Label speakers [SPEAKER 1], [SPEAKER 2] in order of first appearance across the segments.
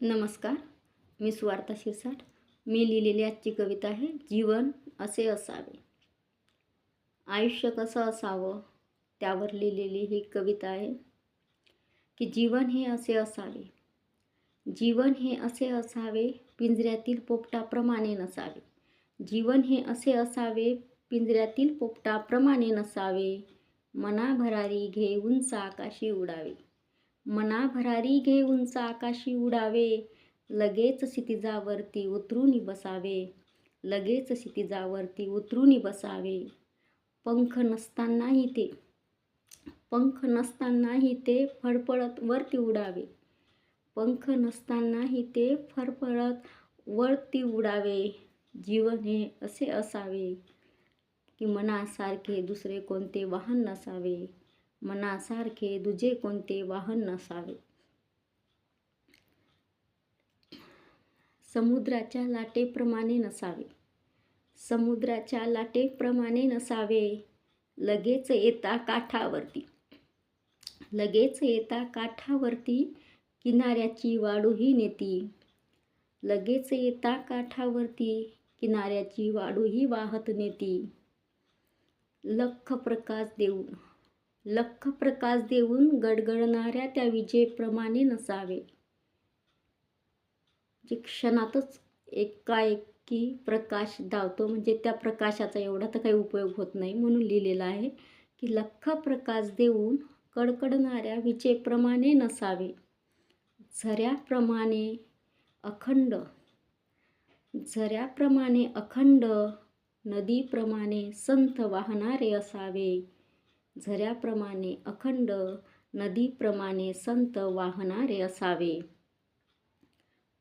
[SPEAKER 1] नमस्कार. मी सुवार्ता शिरसाट. मी लिहिलेली आजची कविता आहे, जीवन असे असावे. आयुष्य कसं असावं त्यावर लिहिलेली ही कविता आहे की जीवन हे असे असावे. जीवन हे असे असावे, पिंजऱ्यातील पोपटाप्रमाणे नसावे. जीवन हे असे असावे, पिंजऱ्यातील पोपटाप्रमाणे नसावे. मनाभरारी घे उंच आकाशी उडावे. मनाभरारी घे उंच आकाशी उडावे. लगेच क्षितिजावरती उतरून बसावे. लगेच क्षितिजावरती उतरून बसावे. पंख नसतानाही ते फडफडत वरती उडावे. पंख नसतानाही ते फडफडत वरती उडावे. जीवन हे असे असावे की मनासारखे दुसरे कोणते वाहन नसावे. मनासारखे दुजे कोणते वाहन नसावे. समुद्राच्या लाटेप्रमाणे नसावे. समुद्राच्या लाटेप्रमाणे नसावे. लगेच येता काठावरती. लगेच येता काठावरती किनाऱ्याची वाढूही नेती. लगेच येता काठावरती किनाऱ्याची वाढूही वाहत नेती. लख प्रकाश देऊन गडगडणाऱ्या त्या विजेप्रमाणे नसावे. जे क्षणातच एकाएकी प्रकाश धावतो, म्हणजे त्या प्रकाशाचा एवढा तर काही उपयोग होत नाही, म्हणून लिहिलेलं आहे की लख प्रकाश देऊन कडकडणाऱ्या विजेप्रमाणे नसावे. झऱ्याप्रमाणे अखंड नदीप्रमाणे संथ वाहणारे असावे. झऱ्याप्रमाणे अखंड नदीप्रमाणे संत वाहणारे असावे.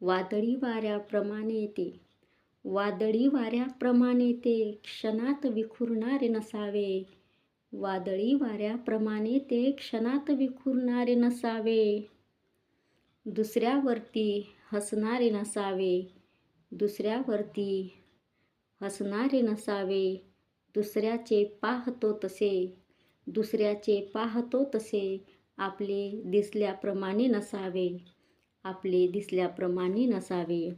[SPEAKER 1] वादळी वाऱ्याप्रमाणे ते क्षणात विखुरणारे नसावे. वादळी वाऱ्याप्रमाणे ते क्षणात विखुरणारे नसावे. दुसऱ्यावरती हसणारे नसावे. दुसऱ्यावरती हसणारे नसावे. दुसऱ्याचे पाहतो तसे आपले दिसल्याप्रमाणे नसावे. आपले दिसल्याप्रमाणे नसावे.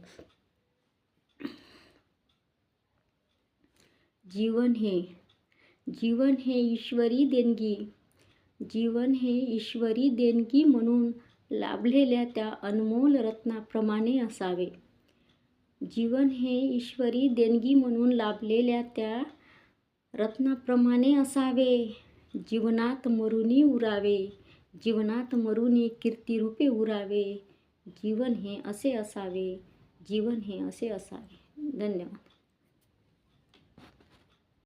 [SPEAKER 1] जीवन हे ईश्वरी देणगी. जीवन हे ईश्वरी देणगी म्हणून लाभलेल्या त्या अनमोल रत्नाप्रमाणे असावे. जीवन हे ईश्वरी देणगी म्हणून लाभलेल्या त्या रत्नाप्रमाणे असावे. जीवनात मरुनी उरावे. जीवनात मरुनी कीर्तिरूपे उरावे. जीवन हे असे असावे. जीवन हे असे असावे. धन्यवाद.